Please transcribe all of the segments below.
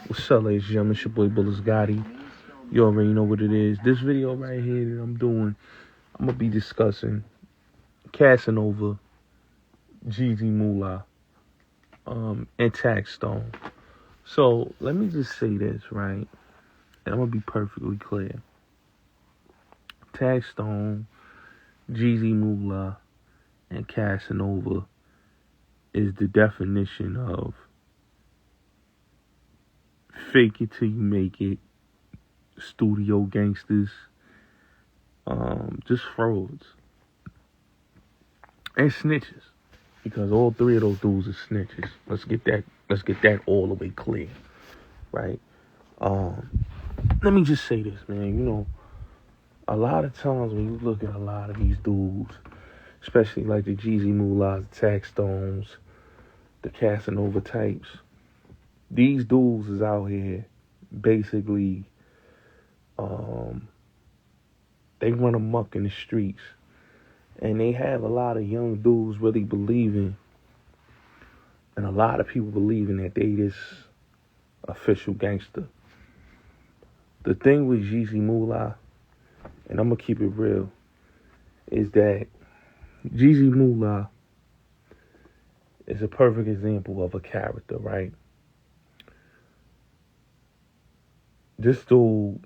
What's up, ladies and gentlemen? It's your boy Bullets Gotti. You already know what it is. This video right here that I'm doing, I'm going to be discussing Casanova, Jeezy, Moola, and Taxstone. So, let me just say this, right? And I'm going to be perfectly clear. Taxstone, Jeezy, Moola, and Casanova is the definition of fake it till you make it, studio gangsters, just frauds, and snitches, because all three of those dudes are snitches. Let's get that all the way clear, right? Let me just say this, man. You know, a lot of times when you look at a lot of these dudes, especially like the Jeezy, Moolah, the Taxstones, the Casanova types, these dudes is out here basically, they run amok in the streets, and they have a lot of young dudes really believing, and a lot of people believing that they this official gangster. The thing with Jeezy, Moolah, and I'm gonna keep it real, is that Jeezy, Moolah is a perfect example of a character, right? This dude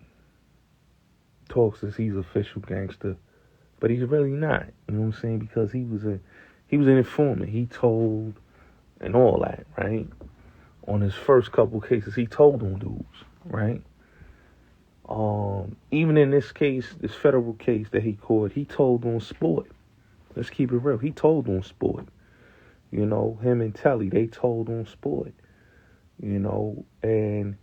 talks as he's official gangster, but he's really not. You know what I'm saying? Because he was an informant. He told and all that, right? On his first couple cases, he told on dudes, right? Even in this case, this federal case that he caught, he told on Sport. Let's keep it real. He told on Sport. You know, him and Telly, they told on Sport. You know, and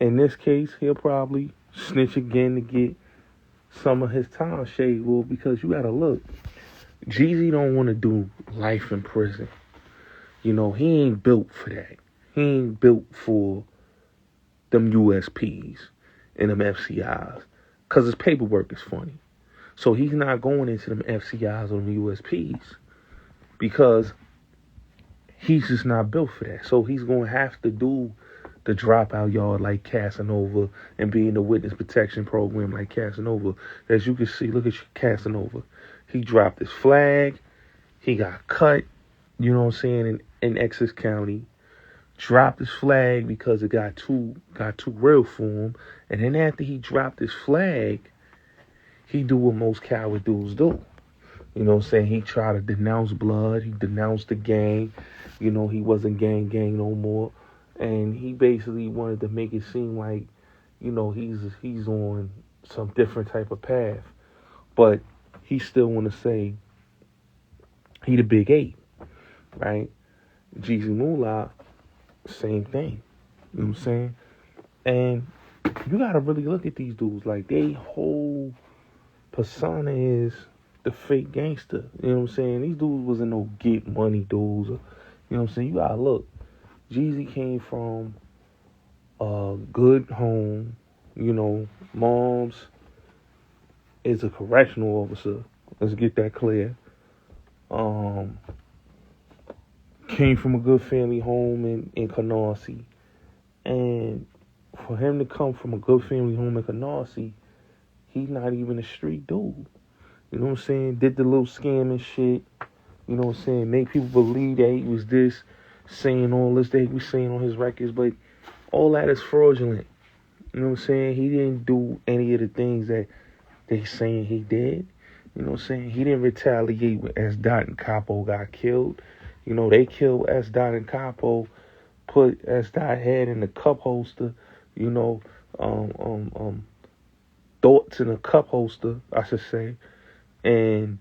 in this case, he'll probably snitch again to get some of his time shaved. Well, because you gotta look, Jeezy don't want to do life in prison. You know, he ain't built for that. He ain't built for them USPs and them FCIs, because his paperwork is funny. So he's not going into them FCIs or them USPs because he's just not built for that. So he's going to have to do the dropout yard like Casanova and be in the witness protection program like Casanova. As you can see, look at Casanova. He dropped his flag. He got cut, you know what I'm saying, in Essex County. Dropped his flag because it got too real for him. And then after he dropped his flag, he do what most coward dudes do. You know what I'm saying? He tried to denounce blood. He denounced the gang. You know, he wasn't gang no more. And he basically wanted to make it seem like, you know, he's on some different type of path. But he still want to say he the big eight, right? Jeezy, Moolah, same thing. You know what I'm saying? And you got to really look at these dudes. Like, they whole persona is the fake gangster. You know what I'm saying? These dudes wasn't no get money dudes. You know what I'm saying? You got to look. Jeezy came from a good home. You know, mom's is a correctional officer. Let's get that clear. Came from a good family home in Canarsie. And for him to come from a good family home in Canarsie, he's not even a street dude. You know what I'm saying? Did the little scam and shit. You know what I'm saying? Make people believe that he was this, saying all this that he was saying on his records, but all that is fraudulent. You know what I'm saying? He didn't do any of the things that they saying he did. You know what I'm saying? He didn't retaliate when S. Dot and Capo got killed. You know, they killed S. Dot and Capo, put S. Dot head in the cup holster, you know, thoughts in a cup holster, I should say, and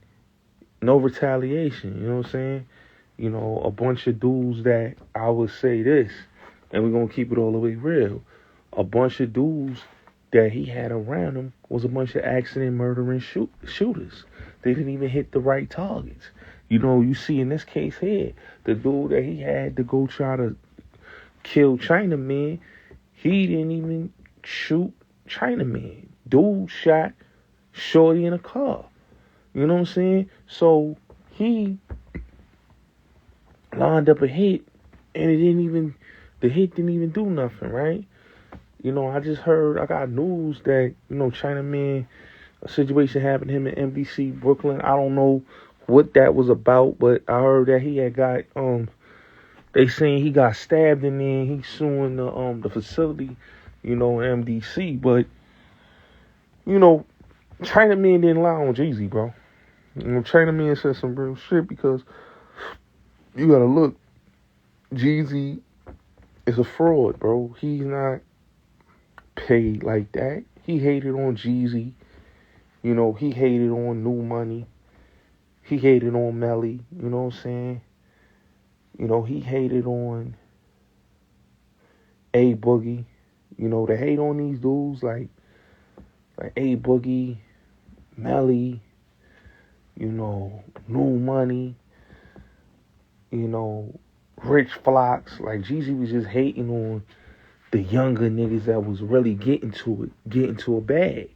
no retaliation, you know what I'm saying? You know, a bunch of dudes that I would say this, and we're going to keep it all the way real. A bunch of dudes that he had around him was a bunch of accident murdering shooters. They didn't even hit the right targets. You know, you see in this case here, the dude that he had to go try to kill Chinaman, he didn't even shoot Chinaman. Dude shot Shorty in a car. You know what I'm saying? So he lined up a hit, and it didn't even the hit didn't even do nothing, right? You know, I got news that, you know, Chinaman, a situation happened to him in MDC, Brooklyn. I don't know what that was about, but I heard that he had got, they saying he got stabbed and then he's suing the facility, you know, in MDC. But, you know, Chinaman didn't lie on Jeezy, bro. You know, Chinaman said some real shit because you gotta look, Jeezy is a fraud, bro. He's not paid like that. He hated on Jeezy. You know, he hated on New Money. He hated on Melly. You know what I'm saying? You know, he hated on A Boogie. You know, to hate on these dudes like A Boogie, Melly, you know, New Money, you know, Rich Flocks. Like, Jeezy was just hating on the younger niggas that was really getting to a bag.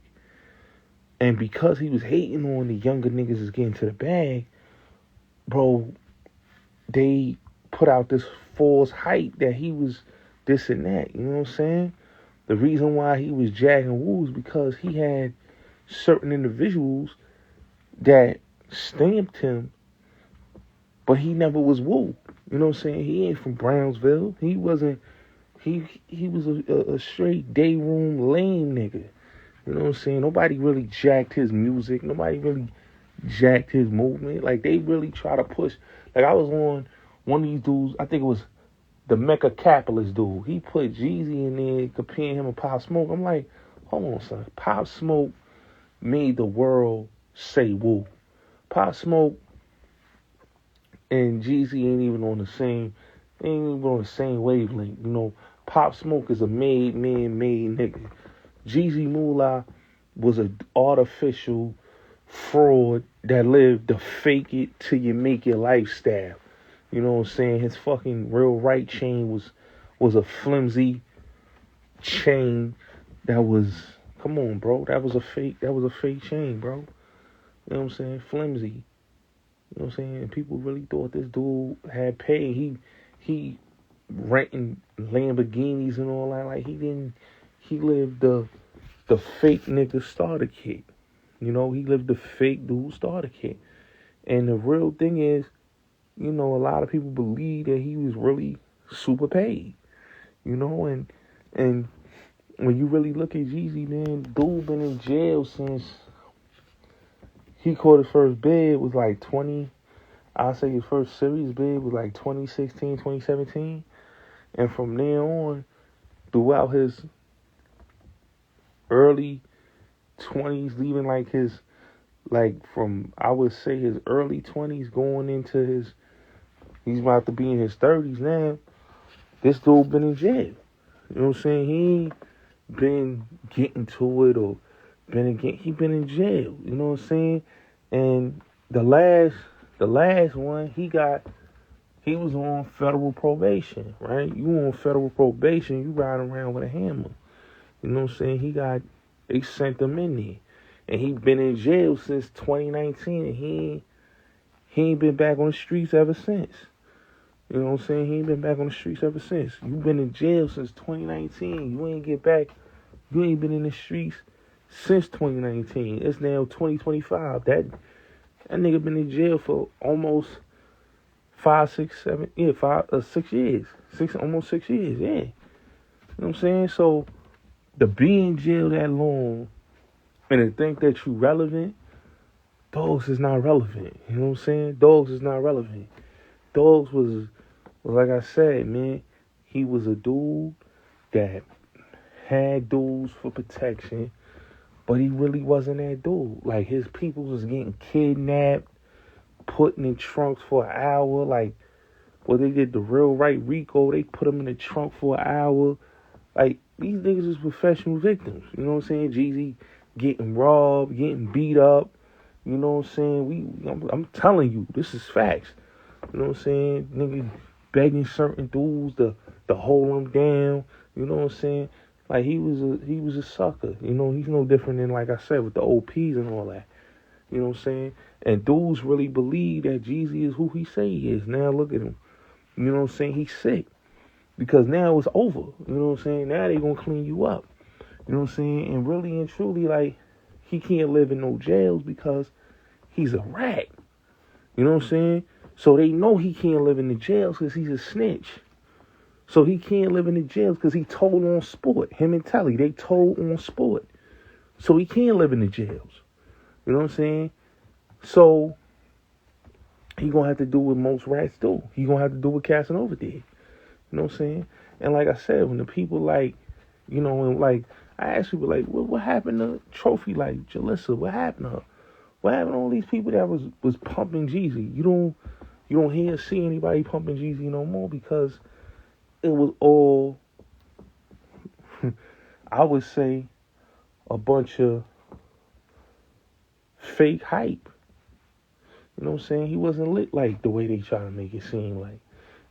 And because he was hating on the younger niggas that's getting to the bag, bro, they put out this false hype that he was this and that. You know what I'm saying? The reason why he was jacking woos because he had certain individuals that stamped him, but he never was woo. You know what I'm saying? He ain't from Brownsville. He wasn't. He was a straight day room lame nigga. You know what I'm saying? Nobody really jacked his music. Nobody really jacked his movement. Like, they really try to push. Like, I was on one of these dudes, I think it was the Mecca Capitalist dude. He put Jeezy in there, comparing him to Pop Smoke. I'm like, hold on, son. Pop Smoke made the world say woo. Pop Smoke and Jeezy ain't even on the same wavelength. You know, Pop Smoke is a made nigga. Jeezy Moola was an artificial fraud that lived the fake it till you make it lifestyle. You know what I'm saying? His fucking real right chain was a flimsy chain that was, come on, bro. That was a fake chain, bro. You know what I'm saying? Flimsy. You know what I'm saying? And people really thought this dude had paid. He renting Lamborghinis and all that. Like, he lived the fake nigga starter kit. You know, he lived the fake dude starter kit. And the real thing is, you know, a lot of people believe that he was really super paid. You know, and when you really look at Jeezy, man, dude been in jail since he caught his first bid was like 20. I'll say his first serious bid was like 2016, 2017. And from there on, throughout his early 20s, leaving from, I would say, his early 20s going into he's about to be in his 30s now, this dude been in jail. You know what I'm saying? He ain't been getting to it or he been in jail. You know what I'm saying? And the last one, he was on federal probation, right? You on federal probation, you riding around with a hammer. You know what I'm saying? They sent him in there. And he been in jail since 2019, and he ain't been back on the streets ever since. You know what I'm saying? He ain't been back on the streets ever since. You been in jail since 2019. You ain't get back. You ain't been in the streets since 2019. It's now 2025. That nigga been in jail for almost 6 years. Almost 6 years, yeah. You know what I'm saying? So, to be in jail that long and to think that you relevant, Dogs is not relevant. You know what I'm saying? Dogs is not relevant. Dogs was like I said, man, he was a dude that had dudes for protection, but he really wasn't that dude. Like, his people was getting kidnapped, put in trunks for an hour. Like, well, they did the real right Rico. They put them in the trunk for an hour. Like, these niggas is professional victims. You know what I'm saying? Jeezy getting robbed, getting beat up. You know what I'm saying? I'm telling you, this is facts. You know what I'm saying? Niggas begging certain dudes to hold him down. You know what I'm saying? Like, he was a sucker. You know, he's no different than, like I said, with the OPs and all that. You know what I'm saying? And dudes really believe that Jeezy is who he say he is. Now look at him. You know what I'm saying? He's sick. Because now it's over. You know what I'm saying? Now they gonna clean you up. You know what I'm saying? And really and truly, like, he can't live in no jails because he's a rat. You know what I'm saying? So they know he can't live in the jails because he's a snitch. So he can't live in the jails because he told on sport. Him and Telly, they told on sport. So he can't live in the jails. You know what I'm saying? So he gonna have to do what most rats do. He gonna have to do what Casanova did. You know what I'm saying? And like I said, when the people like, you know, and like, I ask people like, what happened to Trophy, like Jalissa? What happened to her? What happened to all these people that was pumping Jeezy? You don't hear or see anybody pumping Jeezy no more because it was all, I would say, a bunch of fake hype. You know what I'm saying? He wasn't lit like the way they try to make it seem like.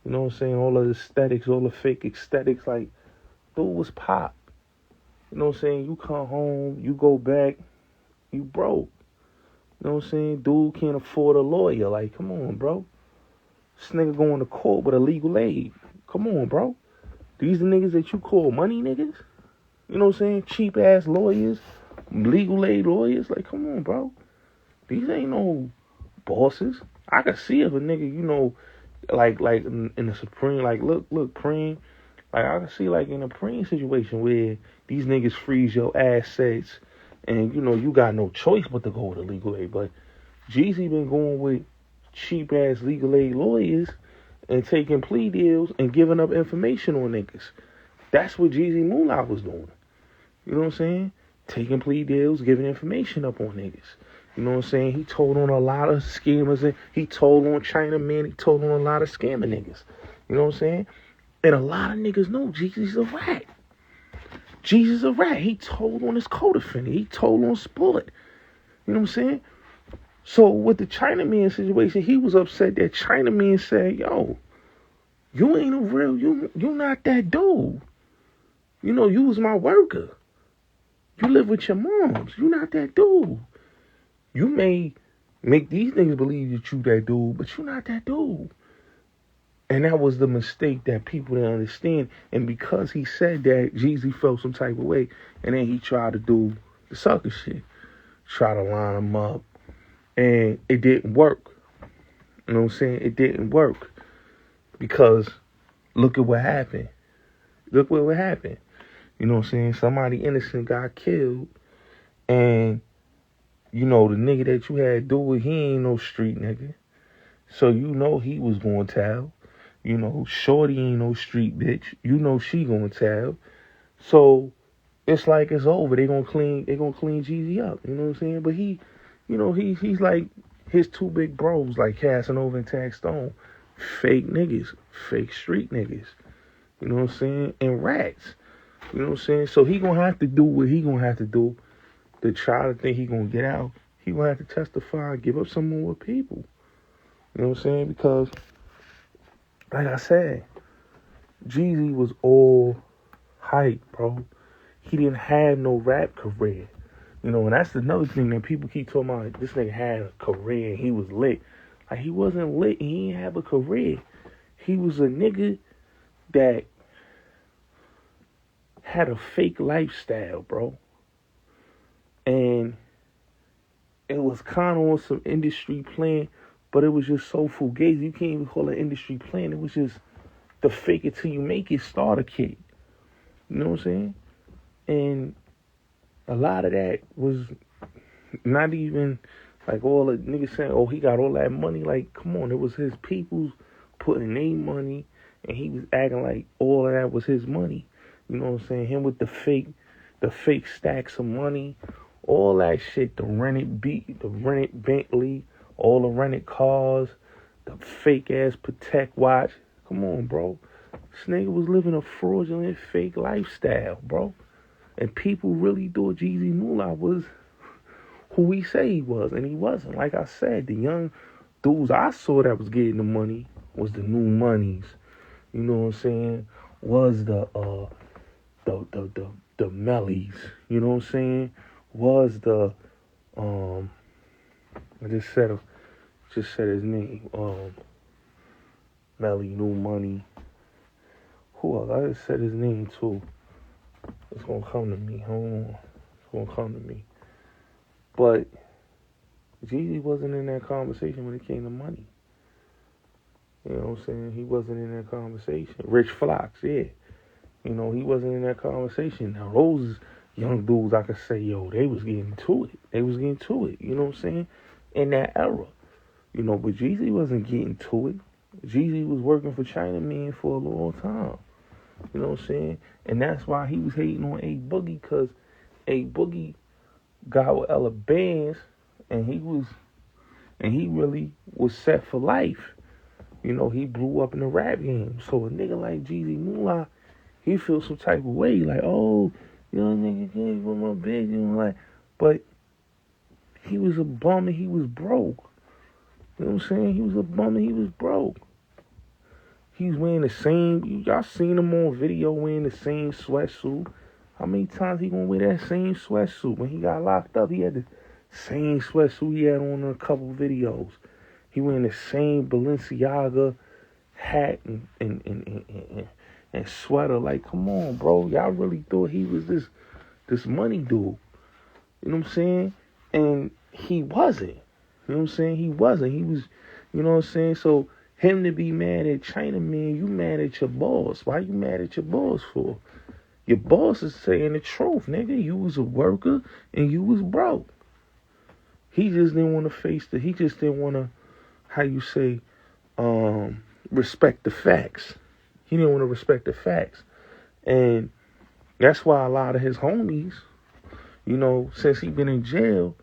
You know what I'm saying? All the aesthetics, all the fake aesthetics, like, dude was pop. You know what I'm saying? You come home, you go back, you broke. You know what I'm saying? Dude can't afford a lawyer. Like, come on, bro. This nigga going to court with a legal aid. Come on, bro. These the niggas that you call money niggas? You know what I'm saying? Cheap ass lawyers, legal aid lawyers. Like, come on, bro. These ain't no bosses. I could see if a nigga, you know, like in the Supreme, like, look, Preem. Like, I can see, like, in a Preem situation where these niggas freeze your assets and, you know, you got no choice but to go with a legal aid. But Jeezy been going with cheap-ass legal aid lawyers and taking plea deals and giving up information on niggas. That's what Jeezy Moola was doing. You know what I'm saying? Taking plea deals, giving information up on niggas. You know what I'm saying? He told on a lot of scammers. And he told on Chinaman. He told on a lot of scammer niggas. You know what I'm saying? And a lot of niggas know Jeezy's a rat. Jeezy's a rat. He told on his co-defendant. He told on Sport. You know what I'm saying? So with the Chinaman situation, he was upset that Chinaman said, yo, you ain't a real, you not that dude. You know, you was my worker. You live with your moms. You not that dude. You may make these niggas believe that you that dude, but you not that dude. And that was the mistake that people didn't understand. And because he said that, Jeezy felt some type of way. And then he tried to do the sucker shit. Try to line him up. And it didn't work. You know what I'm saying? It didn't work. Because look at what happened. Look what happened. You know what I'm saying? Somebody innocent got killed. And, you know, the nigga that you had do it, he ain't no street nigga. So you know he was going to tell. You know, Shorty ain't no street bitch. You know she gonna tell. So it's like it's over. They gonna clean Jeezy up. You know what I'm saying? But he, you know, he's like his two big bros, like Casanova and Taxstone. Fake niggas. Fake street niggas. You know what I'm saying? And rats. You know what I'm saying? So he gonna have to do what he gonna have to do to try to think he gonna get out. He gonna have to testify and give up some more people. You know what I'm saying? Because like I said, Jeezy was all hype, bro. He didn't have no rap career. You know, and that's another thing that people keep talking about. This nigga had a career and he was lit. Like, he wasn't lit and he didn't have a career. He was a nigga that had a fake lifestyle, bro. And it was kind of on some industry plan, but it was just so fugazi. You can't even call it industry plan. It was just the fake it till you make it starter kit. You know what I'm saying? And a lot of that was not even like all the niggas saying, oh, he got all that money. Like, come on, it was his people's putting their money, and he was acting like all of that was his money. You know what I'm saying? Him with the fake stacks of money, all that shit, the rented Bentley, all the rented cars, the fake ass Patek watch. Come on, bro. This nigga was living a fraudulent, fake lifestyle, bro. And people really thought Jeezy Moola was who he said he was, and he wasn't. Like I said, the young dudes I saw that was getting the money was the new monies. You know what I'm saying? Was the Mellies. You know what I'm saying? Was the I just said his name. Melly, New Money. who else? I just said his name too. It's gonna come to me. Hold on. It's gonna come to me. But Jeezy wasn't in that conversation when it came to money. You know what I'm saying? He wasn't in that conversation. Rich Flocks, yeah. You know, he wasn't in that conversation. Now, those young dudes, I could say, yo, they was getting to it. They was getting to it, you know what I'm saying? In that era. You know, but Jeezy wasn't getting to it. Jeezy was working for Chinaman for a long time. You know what I'm saying? And that's why he was hating on A Boogie, because A Boogie got with Ella Bands, and he really was set for life. You know, he blew up in the rap game. So a nigga like Jeezy Moola, he feels some type of way, like, oh, you know, nigga came with my bitch, you know, like, but he was a bum and he was broke. You know what I'm saying? He was a bum and he was broke. He's wearing the same, y'all seen him on video wearing the same sweatsuit. How many times he gonna wear that same sweatsuit? When he got locked up, he had the same sweatsuit he had on in a couple videos. He wearing the same Balenciaga hat and sweater. Like, come on, bro. Y'all really thought he was this money dude. You know what I'm saying? And he wasn't. You know what I'm saying? He wasn't. He was, you know what I'm saying? So him to be mad at Chinaman, you mad at your boss. Why you mad at your boss for? Your boss is saying the truth, nigga. You was a worker and you was broke. He just didn't want to face he just didn't want to, how you say, respect the facts. He didn't want to respect the facts. And that's why a lot of his homies, you know, since he been in jail,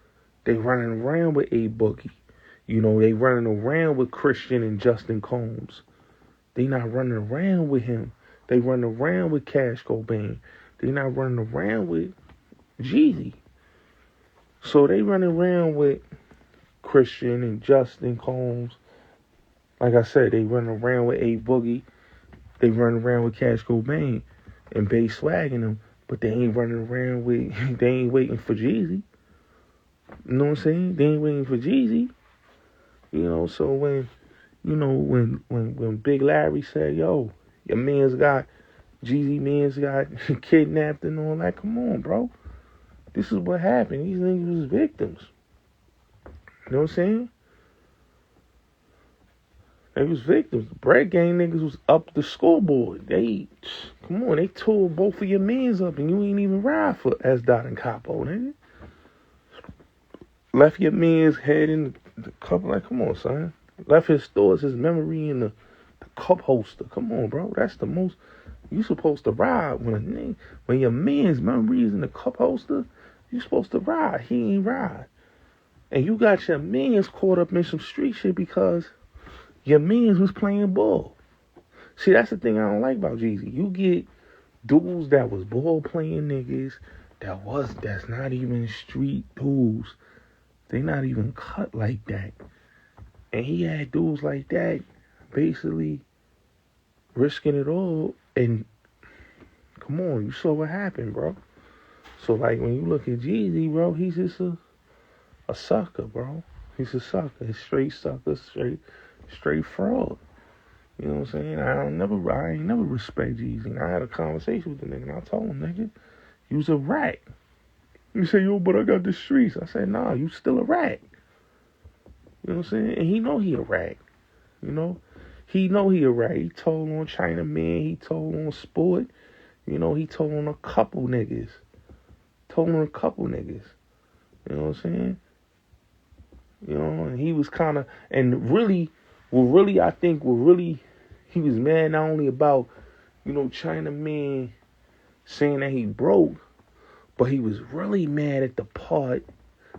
they running around with A Boogie. You know, they running around with Christian and Justin Combs. They not running around with him. They running around with Cash Cobain. They not running around with Jeezy. So they running around with Christian and Justin Combs. Like I said, they running around with A Boogie. They running around with Cash Cobain and Bass swagging them. But they ain't running around with, they ain't waiting for Jeezy. You know what I'm saying? They ain't waiting for Jeezy. You know, so when, you know, when Big Larry said, yo, your man's got, Jeezy man's got kidnapped and all that, come on, bro. This is what happened. These niggas was victims. You know what I'm saying? They was victims. The Bread Gang niggas was up the scoreboard. They, come on, they tore both of your mans up and you ain't even ride for S. Dot and Capo, nigga. Left your man's head in the cup, like, come on, son. Left his thoughts, his memory in the cup holster. Come on, bro. That's the most, you supposed to ride when your man's memory is in the cup holster, you supposed to ride. He ain't ride. And you got your mans caught up in some street shit because your mans was playing ball. See, that's the thing I don't like about Jeezy. You get dudes that was ball playing niggas that's not even street dudes. They not even cut like that. And he had dudes like that basically risking it all. And come on, you saw what happened, bro. So like when you look at Jeezy, bro, he's just a sucker, bro. He's a sucker. He's straight sucker, straight fraud. You know what I'm saying? I ain't never respect Jeezy. And I had a conversation with the nigga and I told him, nigga, you was a rat. He said, yo, but I got the streets. I said, nah, you still a rat. You know what I'm saying? And he know he a rat. You know? He know he a rat. He told on Chinaman. He told on Sport. You know, he told on a couple niggas. You know what I'm saying? You know, and he was kind of, and really, I think, he was mad not only about, you know, Chinaman saying that he broke, but he was really mad at the part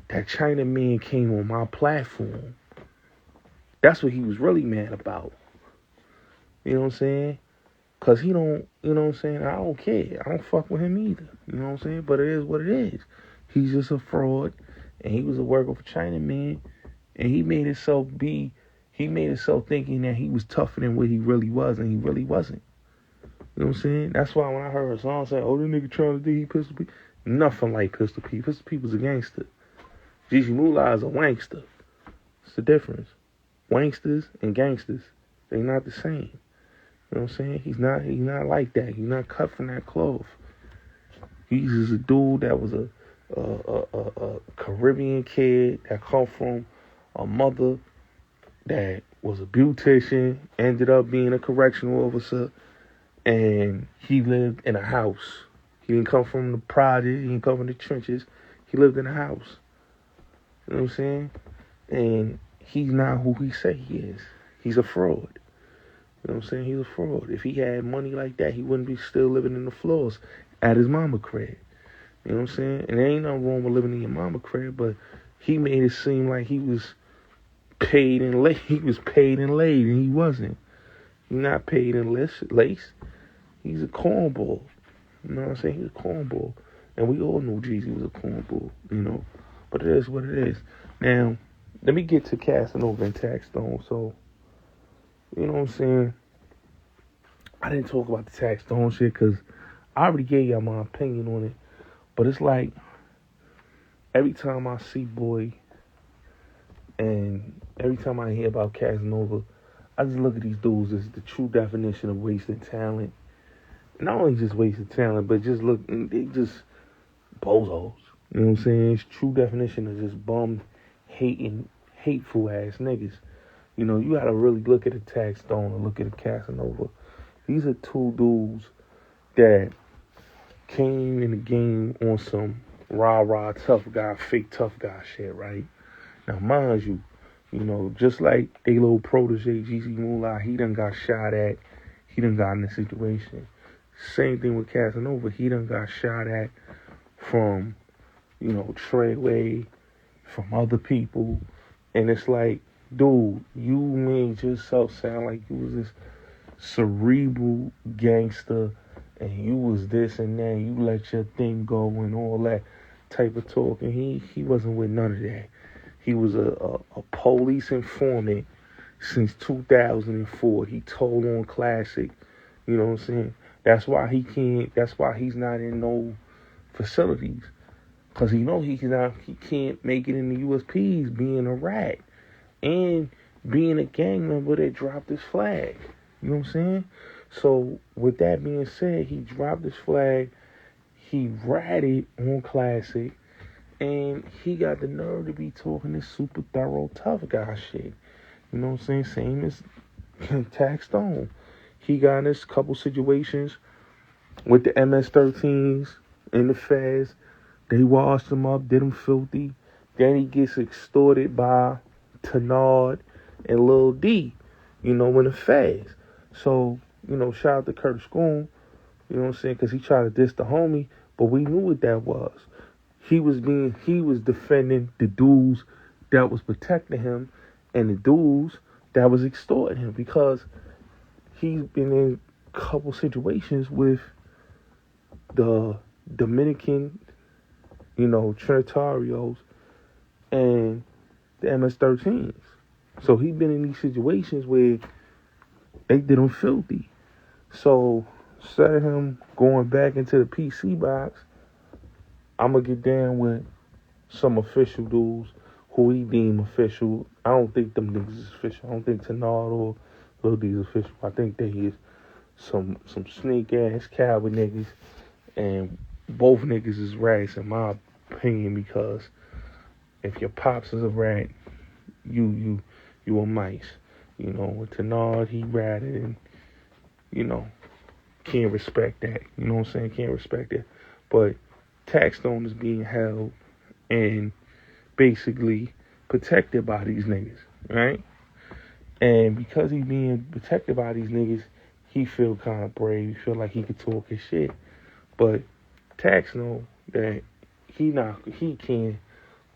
that Chinaman came on my platform. That's what he was really mad about. You know what I'm saying? Because he don't, you know what I'm saying? I don't care. I don't fuck with him either. You know what I'm saying? But it is what it is. He's just a fraud. And he was a worker for Chinaman. And he made himself thinking that he was tougher than what he really was. And he really wasn't. You know what I'm saying? That's why when I heard a song say, oh, this nigga trying to do he Pistol P. Nothing like Pistol P. Pistol P was a gangster. Jeezy Moola is a wangster. It's the difference. Wangsters and gangsters, they not the same. You know You know what I'm saying? He's not like that. He's not cut from that cloth. He's just a dude that was a Caribbean kid that come from a mother that was a beautician, ended up being a correctional officer, and he lived in a house. He didn't come from the project. He didn't come from the trenches. He lived in a house. You know what I'm saying? And he's not who he say he is. He's a fraud. You know what I'm saying? He's a fraud. If he had money like that, he wouldn't be still living in the floors at his mama crib. You know what I'm saying? And there ain't nothing wrong with living in your mama crib, but he made it seem like he was paid and late. He was paid and laid, and he wasn't. He's not paid and lace. He's a cornball. You know what I'm saying? He's a cornball. And we all know Jeezy was a cornball, you know. But it is what it is. Now, let me get to Casanova and Taxstone. So, you know what I'm saying? I didn't talk about the Taxstone shit because I already gave y'all my opinion on it. But it's like, every time I see Boy and every time I hear about Casanova, I just look at these dudes as the true definition of wasting talent. Not only just wasting talent, but just look, they just bozos. You know what I'm saying? It's true definition of just bum, hating, hateful ass niggas. You know, you gotta really look at a Taxstone and look at a Casanova. These are two dudes that came in the game on some rah-rah tough guy, fake tough guy shit, right? Now, mind you, you know, just like they little protege, Jeezy Moola, he done got shot at. He done got in a situation. Same thing with Casanova. He done got shot at from, you know, Treyway, from other people. And it's like, dude, you made yourself sound like you was this cerebral gangster and you was this and that. You let your thing go and all that type of talk. And he wasn't with none of that. He was a police informant since 2004. He told on Classic. You know what I'm saying? That's why he's not in no facilities. Because he can't make it in the USPs being a rat. And being a gang member that dropped his flag. You know what I'm saying? So, with that being said, he dropped his flag. He ratted on Classic. And he got the nerve to be talking this super thorough tough guy shit. You know what I'm saying? Same as Taxstone. He got in this couple situations with the MS-13s and the feds. They washed him up, did him filthy. Then he gets extorted by Tenard and Lil D, you know, in the feds. So, you know, shout out to Curtis Schoon, you know what I'm saying, because he tried to diss the homie, but we knew what that was. He was defending the dudes that was protecting him and the dudes that was extorting him, because he's been in a couple situations with the Dominican, you know, Trinitarios and the MS-13s. So he been in these situations where they did him filthy. So instead of him going back into the PC box, I'm going to get down with some official dudes who he deem official. I don't think them niggas is official. I don't think Tenard or Lil D is official. I think they is some snake ass coward niggas, and both niggas is rats in my opinion, because if your pops is a rat, you a mice. You know, with Tenard, he ratted, and, you know, can't respect that. You know what I'm saying? Can't respect it. But Taxstone is being held and basically protected by these niggas, right? And because he's being protected by these niggas, he feel kind of brave. He feel like he could talk his shit. But Tax know that he can't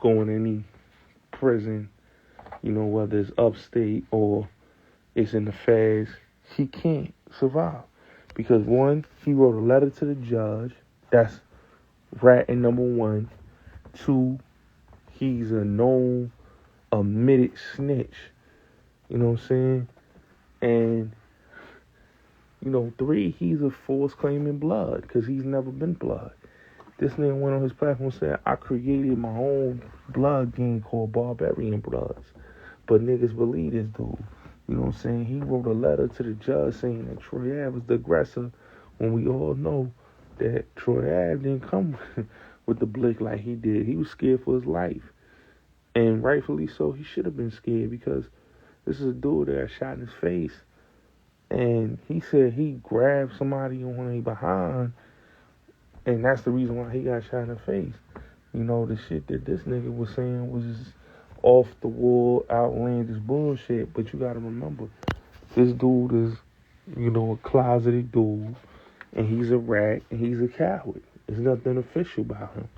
go in any prison, you know, whether it's upstate or it's in the feds. He can't survive. Because one, he wrote a letter to the judge. That's rat and number one. Two, he's a known, admitted snitch. You know what I'm saying? And, you know, three, he's a false claiming blood, because he's never been blood. This nigga went on his platform and said, I created my own blood gang called Barbarian Bloods. But niggas believe this dude. You know what I'm saying? He wrote a letter to the judge saying that Troy Ave was the aggressor when we all know that Troy Ave didn't come with the blick like he did. He was scared for his life. And rightfully so, he should have been scared because this is a dude that got shot in his face. And he said he grabbed somebody on their behind, and that's the reason why he got shot in the face. You know, the shit that this nigga was saying was just off the wall, outlandish bullshit. But you gotta remember, this dude is, you know, a closeted dude, and he's a rat, and he's a coward. There's nothing official about him.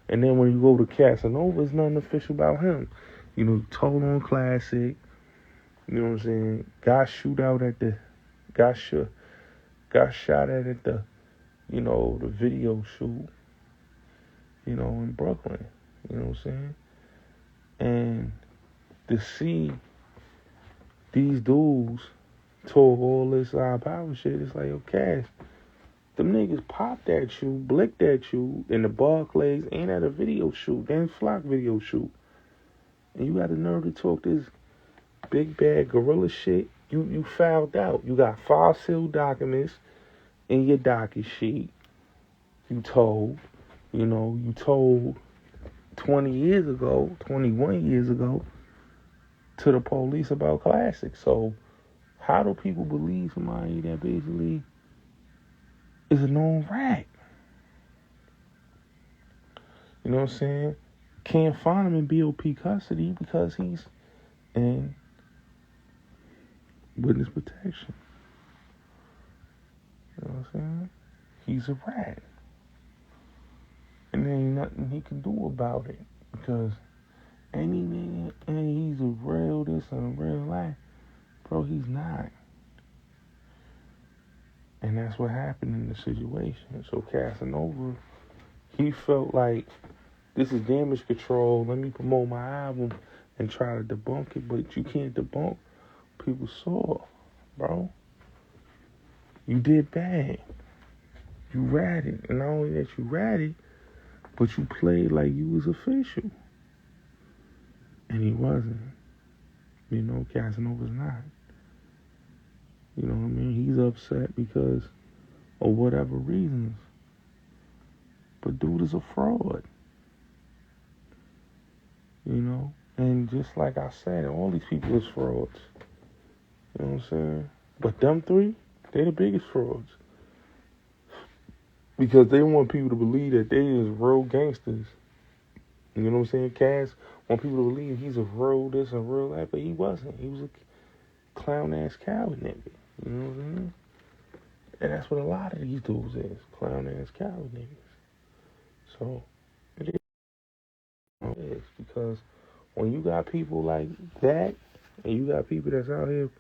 And then when you go to Casanova, there's nothing official about him. You know, told on classic. You know what I'm saying? Got shot at the, you know, the video shoot, you know, in Brooklyn. You know what I'm saying? And to see these dudes talk all this power shit, it's like, yo, Cass, them niggas popped at you, blicked at you in the Barclays and at a video shoot, Dan Flock video shoot. And you got the nerve to talk this big bad gorilla shit. You fouled out. You got 5 sealed documents in your docket sheet. You told 21 years ago to the police about Classic. So how do people believe somebody that basically is a known rat? You know what I'm saying? Can't find him in BOP custody because he's in witness protection. You know what I'm saying? He's a rat. And there ain't nothing he can do about it. Because any nigga, and he's a real this and a real that. Bro, he's not. And that's what happened in the situation. So Casanova, he felt like, this is damage control. Let me promote my album and try to debunk it. But you can't debunk people saw, bro. You did bad. You ratted. And not only that you ratted, but you played like you was official. And he wasn't. You know, Casanova's not. You know what I mean? He's upset because of whatever reasons. But dude is a fraud. You know? And just like I said, all these people is frauds. You know what I'm saying? But them three, they the biggest frauds. Because they want people to believe that they is real gangsters. You know what I'm saying? Cass want people to believe he's a real this and real that, but he wasn't. He was a clown-ass coward nigga. You know what I'm saying? And that's what a lot of these dudes is. Clown-ass coward niggas. So, it is. Because when you got people like that, and you got people that's out here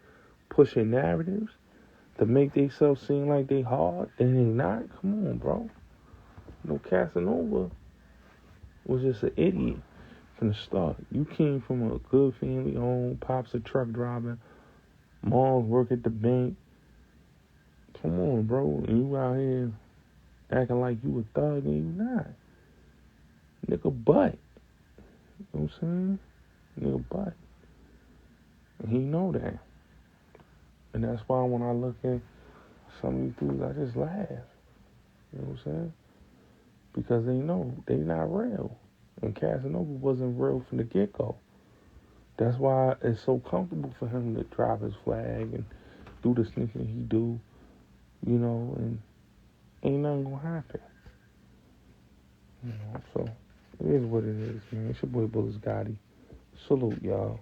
pushing narratives to make themselves seem like they hard, and they not, come on, bro. You know, Casanova was just an idiot from the start. You came from a good family home, pop's a truck driver, mom's work at the bank. Come on, bro. And you out here acting like you a thug and you not. Nigga butt. You know what I'm saying? Nigga butt. And he know that. And that's why when I look at some of these dudes, I just laugh. You know what I'm saying? Because they know they not real. And Casanova wasn't real from the get-go. That's why it's so comfortable for him to drop his flag and do the snitching he do, you know, and ain't nothing gonna happen. You know, so it is what it is, man. It's your boy Bullis Gotti. Salute, y'all.